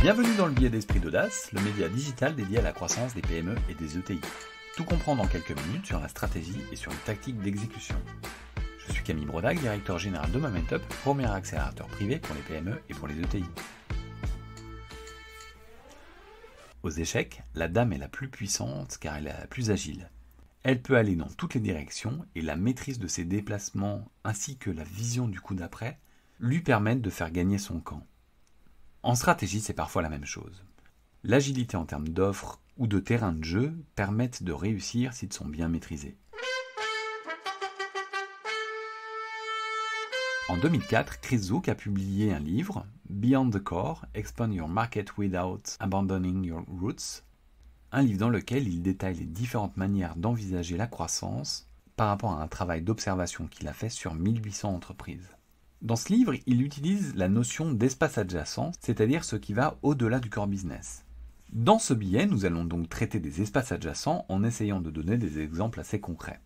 Bienvenue dans le billet d'esprit d'audace, le média digital dédié à la croissance des PME et des ETI. Tout comprendre en quelques minutes sur la stratégie et sur les tactiques d'exécution. Je suis Camille Brodac, directeur général de Momentup, premier accélérateur privé pour les PME et pour les ETI. Aux échecs, la dame est la plus puissante car elle est la plus agile. Elle peut aller dans toutes les directions et la maîtrise de ses déplacements ainsi que la vision du coup d'après lui permettent de faire gagner son camp. En stratégie, c'est parfois la même chose. L'agilité en termes d'offres ou de terrain de jeu permettent de réussir s'ils sont bien maîtrisés. En 2004, Chris Zook a publié un livre, Beyond the Core, Expand Your Market Without Abandoning Your Roots, un livre dans lequel il détaille les différentes manières d'envisager la croissance par rapport à un travail d'observation qu'il a fait sur 1800 entreprises. Dans ce livre, il utilise la notion d'espace adjacent, c'est-à-dire ce qui va au-delà du core business. Dans ce billet, nous allons donc traiter des espaces adjacents en essayant de donner des exemples assez concrets.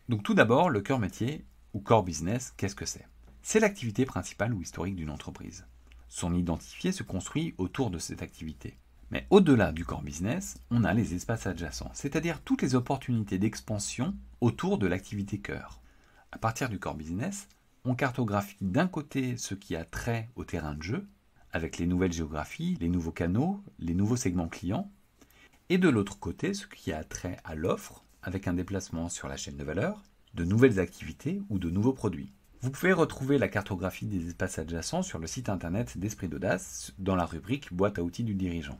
Donc tout d'abord, le cœur métier ou core business, qu'est-ce que c'est ? C'est l'activité principale ou historique d'une entreprise. Son identifié se construit autour de cette activité. Mais au-delà du core business, on a les espaces adjacents, c'est-à-dire toutes les opportunités d'expansion autour de l'activité cœur. À partir du core business, on cartographie d'un côté ce qui a trait au terrain de jeu, avec les nouvelles géographies, les nouveaux canaux, les nouveaux segments clients, et de l'autre côté ce qui a trait à l'offre, avec un déplacement sur la chaîne de valeur, de nouvelles activités ou de nouveaux produits. Vous pouvez retrouver la cartographie des espaces adjacents sur le site internet d'Esprit d'Audace dans la rubrique boîte à outils du dirigeant.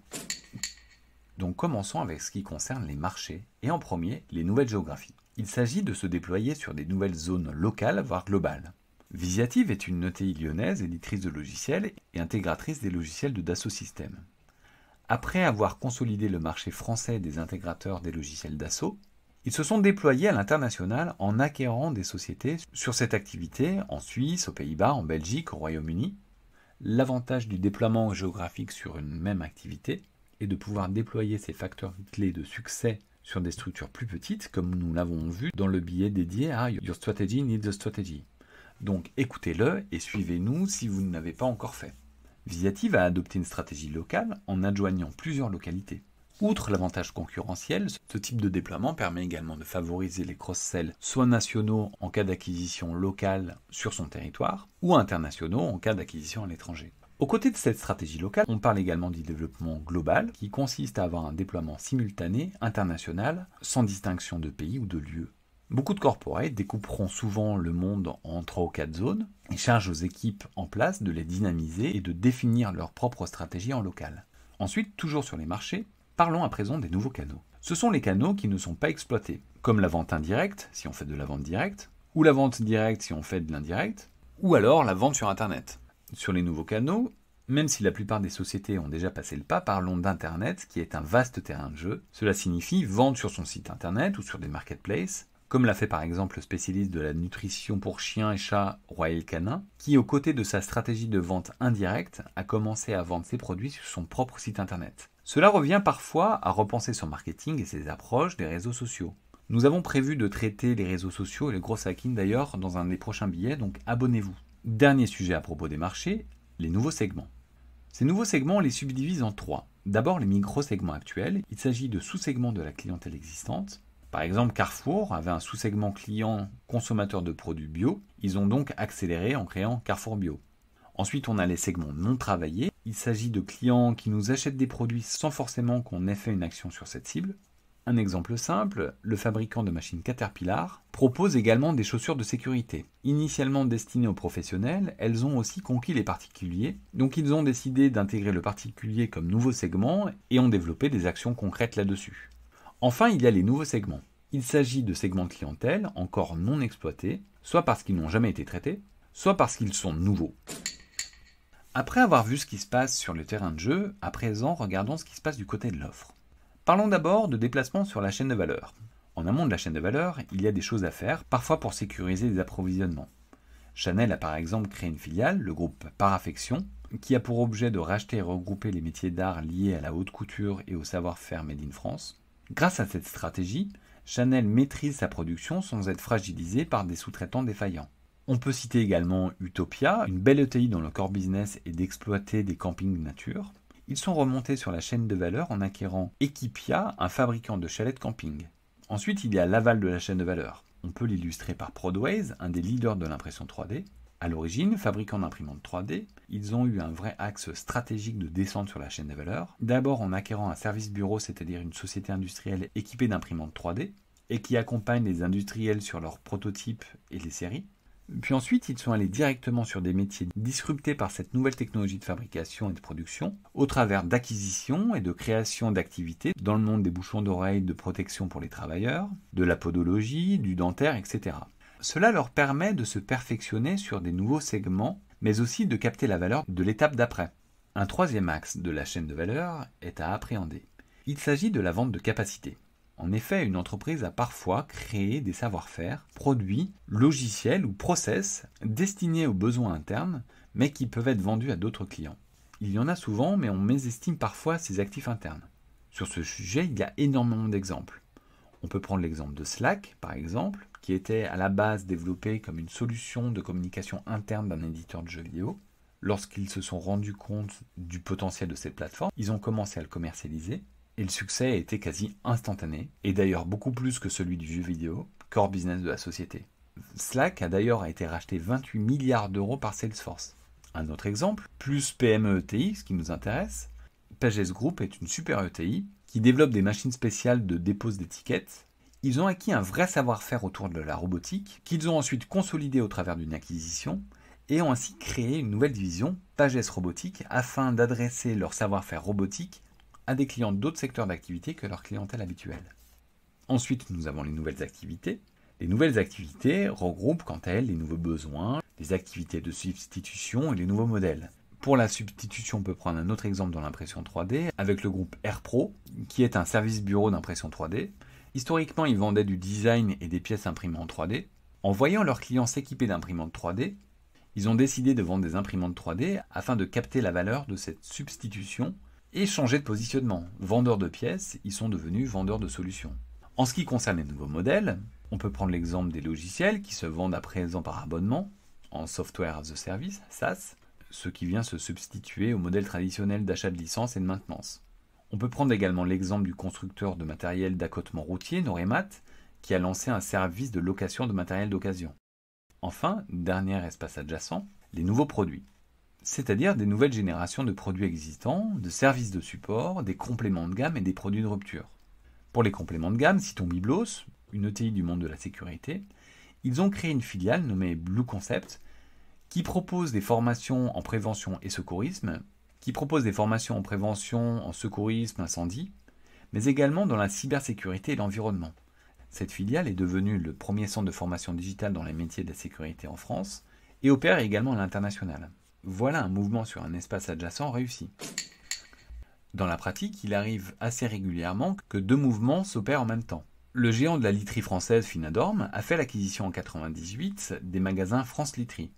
Donc commençons avec ce qui concerne les marchés, et en premier, les nouvelles géographies. Il s'agit de se déployer sur des nouvelles zones locales, voire globales. Visiative est une ETI lyonnaise, éditrice de logiciels et intégratrice des logiciels de Dassault Systèmes. Après avoir consolidé le marché français des intégrateurs des logiciels Dassault, ils se sont déployés à l'international en acquérant des sociétés sur cette activité en Suisse, aux Pays-Bas, en Belgique, au Royaume-Uni. L'avantage du déploiement géographique sur une même activité est de pouvoir déployer ces facteurs clés de succès sur des structures plus petites, comme nous l'avons vu dans le billet dédié à Your Strategy Needs a Strategy. Donc écoutez-le et suivez-nous si vous ne l'avez pas encore fait. Visiative a adopté une stratégie locale en adjoignant plusieurs localités. Outre l'avantage concurrentiel, ce type de déploiement permet également de favoriser les cross-sells soit nationaux en cas d'acquisition locale sur son territoire, ou internationaux en cas d'acquisition à l'étranger. Aux côtés de cette stratégie locale, on parle également du développement global, qui consiste à avoir un déploiement simultané, international, sans distinction de pays ou de lieu. Beaucoup de corporates découperont souvent le monde en 3 ou 4 zones et chargent aux équipes en place de les dynamiser et de définir leur propre stratégie en local. Ensuite, toujours sur les marchés, parlons à présent des nouveaux canaux. Ce sont les canaux qui ne sont pas exploités, comme la vente indirecte, si on fait de la vente directe, ou la vente directe si on fait de l'indirect, ou alors la vente sur Internet. Sur les nouveaux canaux, même si la plupart des sociétés ont déjà passé le pas, parlons d'Internet, qui est un vaste terrain de jeu. Cela signifie vendre sur son site Internet ou sur des marketplaces, comme l'a fait par exemple le spécialiste de la nutrition pour chiens et chats Royal Canin, qui aux côtés de sa stratégie de vente indirecte a commencé à vendre ses produits sur son propre site internet. Cela revient parfois à repenser son marketing et ses approches des réseaux sociaux. Nous avons prévu de traiter les réseaux sociaux et les gros hacking d'ailleurs dans un des prochains billets, donc abonnez-vous. Dernier sujet à propos des marchés, les nouveaux segments. Ces nouveaux segments, on les subdivise en 3. D'abord les micro-segments actuels, il s'agit de sous-segments de la clientèle existante. Par exemple, Carrefour avait un sous-segment client consommateur de produits bio. Ils ont donc accéléré en créant Carrefour Bio. Ensuite, on a les segments non travaillés. Il s'agit de clients qui nous achètent des produits sans forcément qu'on ait fait une action sur cette cible. Un exemple simple, le fabricant de machines Caterpillar propose également des chaussures de sécurité. Initialement destinées aux professionnels, elles ont aussi conquis les particuliers. Donc ils ont décidé d'intégrer le particulier comme nouveau segment et ont développé des actions concrètes là-dessus. Enfin, il y a les nouveaux segments. Il s'agit de segments de clientèle encore non exploités, soit parce qu'ils n'ont jamais été traités, soit parce qu'ils sont nouveaux. Après avoir vu ce qui se passe sur le terrain de jeu, à présent, regardons ce qui se passe du côté de l'offre. Parlons d'abord de déplacement sur la chaîne de valeur. En amont de la chaîne de valeur, il y a des choses à faire, parfois pour sécuriser les approvisionnements. Chanel a par exemple créé une filiale, le groupe Parafection, qui a pour objet de racheter et regrouper les métiers d'art liés à la haute couture et au savoir-faire made in France. Grâce à cette stratégie, Chanel maîtrise sa production sans être fragilisé par des sous-traitants défaillants. On peut citer également Utopia, une belle ETI dont le core business est d'exploiter des campings nature. Ils sont remontés sur la chaîne de valeur en acquérant Equipia, un fabricant de chalets de camping. Ensuite, il y a l'aval de la chaîne de valeur. On peut l'illustrer par Prodways, un des leaders de l'impression 3D. À l'origine, fabricant d'imprimantes 3D, ils ont eu un vrai axe stratégique de descente sur la chaîne de valeur. D'abord en acquérant un service bureau, c'est-à-dire une société industrielle équipée d'imprimantes 3D, et qui accompagne les industriels sur leurs prototypes et les séries. Puis ensuite, ils sont allés directement sur des métiers disruptés par cette nouvelle technologie de fabrication et de production, au travers d'acquisitions et de création d'activités dans le monde des bouchons d'oreilles de protection pour les travailleurs, de la podologie, du dentaire, etc. Cela leur permet de se perfectionner sur des nouveaux segments, mais aussi de capter la valeur de l'étape d'après. Un troisième axe de la chaîne de valeur est à appréhender. Il s'agit de la vente de capacité. En effet, une entreprise a parfois créé des savoir-faire, produits, logiciels ou process destinés aux besoins internes, mais qui peuvent être vendus à d'autres clients. Il y en a souvent, mais on mésestime parfois ces actifs internes. Sur ce sujet, il y a énormément d'exemples. On peut prendre l'exemple de Slack, par exemple, qui était à la base développé comme une solution de communication interne d'un éditeur de jeux vidéo. Lorsqu'ils se sont rendus compte du potentiel de cette plateforme, ils ont commencé à le commercialiser. Et le succès a été quasi instantané, et d'ailleurs beaucoup plus que celui du jeu vidéo, core business de la société. Slack a d'ailleurs été racheté 28 milliards d'euros par Salesforce. Un autre exemple, plus PME ETI, ce qui nous intéresse, Pages Group est une super ETI qui développe des machines spéciales de dépose d'étiquettes. Ils ont acquis un vrai savoir-faire autour de la robotique, qu'ils ont ensuite consolidé au travers d'une acquisition, et ont ainsi créé une nouvelle division, Pages Robotique, afin d'adresser leur savoir-faire robotique à des clients d'autres secteurs d'activité que leur clientèle habituelle. Ensuite, nous avons les nouvelles activités. Les nouvelles activités regroupent quant à elles les nouveaux besoins, les activités de substitution et les nouveaux modèles. Pour la substitution, on peut prendre un autre exemple dans l'impression 3D avec le groupe AirPro, qui est un service bureau d'impression 3D. Historiquement, ils vendaient du design et des pièces imprimées en 3D. En voyant leurs clients s'équiper d'imprimantes 3D, ils ont décidé de vendre des imprimantes 3D afin de capter la valeur de cette substitution et changer de positionnement. Vendeurs de pièces, ils sont devenus vendeurs de solutions. En ce qui concerne les nouveaux modèles, on peut prendre l'exemple des logiciels qui se vendent à présent par abonnement, en Software as a Service, SaaS, ce qui vient se substituer au modèle traditionnel d'achat de licence et de maintenance. On peut prendre également l'exemple du constructeur de matériel d'accotement routier, Noremat, qui a lancé un service de location de matériel d'occasion. Enfin, dernier espace adjacent, les nouveaux produits. C'est-à-dire des nouvelles générations de produits existants, de services de support, des compléments de gamme et des produits de rupture. Pour les compléments de gamme, citons Biblos, une ETI du monde de la sécurité, ils ont créé une filiale nommée Blue Concept qui propose des formations en prévention et secourisme, incendie, mais également dans la cybersécurité et l'environnement. Cette filiale est devenue le premier centre de formation digitale dans les métiers de la sécurité en France et opère également à l'international. Voilà un mouvement sur un espace adjacent réussi. Dans la pratique, il arrive assez régulièrement que deux mouvements s'opèrent en même temps. Le géant de la literie française Finadorm a fait l'acquisition en 1998 des magasins France Literie.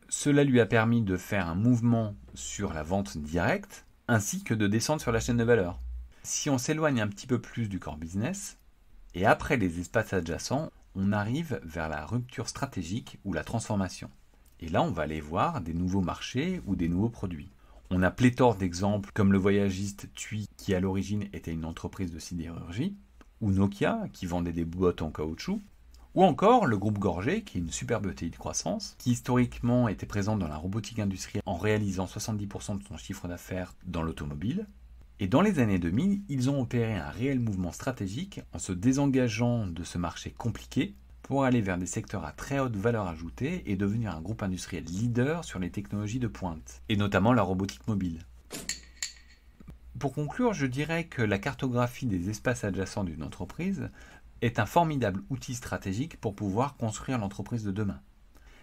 Cela lui a permis de faire un mouvement sur la vente directe, ainsi que de descendre sur la chaîne de valeur. Si on s'éloigne un petit peu plus du core business, et après les espaces adjacents, on arrive vers la rupture stratégique ou la transformation. Et là, on va aller voir des nouveaux marchés ou des nouveaux produits. On a pléthore d'exemples comme le voyagiste TUI qui à l'origine était une entreprise de sidérurgie, ou Nokia qui vendait des boîtes en caoutchouc, ou encore le groupe Gorgé qui est une superbe ETI de croissance, qui historiquement était présente dans la robotique industrielle en réalisant 70% de son chiffre d'affaires dans l'automobile. Et dans les années 2000, ils ont opéré un réel mouvement stratégique en se désengageant de ce marché compliqué pour aller vers des secteurs à très haute valeur ajoutée et devenir un groupe industriel leader sur les technologies de pointe, et notamment la robotique mobile. Pour conclure, je dirais que la cartographie des espaces adjacents d'une entreprise est un formidable outil stratégique pour pouvoir construire l'entreprise de demain.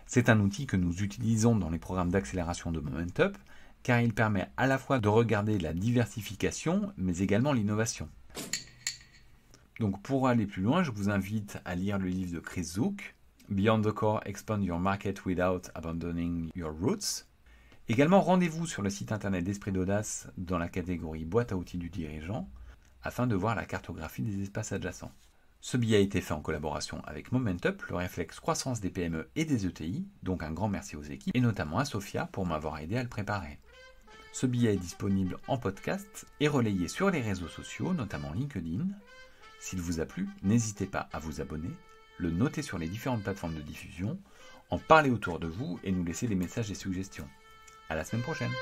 C'est un outil que nous utilisons dans les programmes d'accélération de Momentup, car il permet à la fois de regarder la diversification, mais également l'innovation. Donc pour aller plus loin, je vous invite à lire le livre de Chris Zook, Beyond the Core, Expand Your Market Without Abandoning Your Roots. Également, rendez-vous sur le site internet d'Esprit d'Audace dans la catégorie boîte à outils du dirigeant, afin de voir la cartographie des espaces adjacents. Ce billet a été fait en collaboration avec Momentup, le réflexe croissance des PME et des ETI, donc un grand merci aux équipes, et notamment à Sophia pour m'avoir aidé à le préparer. Ce billet est disponible en podcast et relayé sur les réseaux sociaux, notamment LinkedIn. S'il vous a plu, n'hésitez pas à vous abonner, le noter sur les différentes plateformes de diffusion, en parler autour de vous et nous laisser des messages et suggestions. À la semaine prochaine!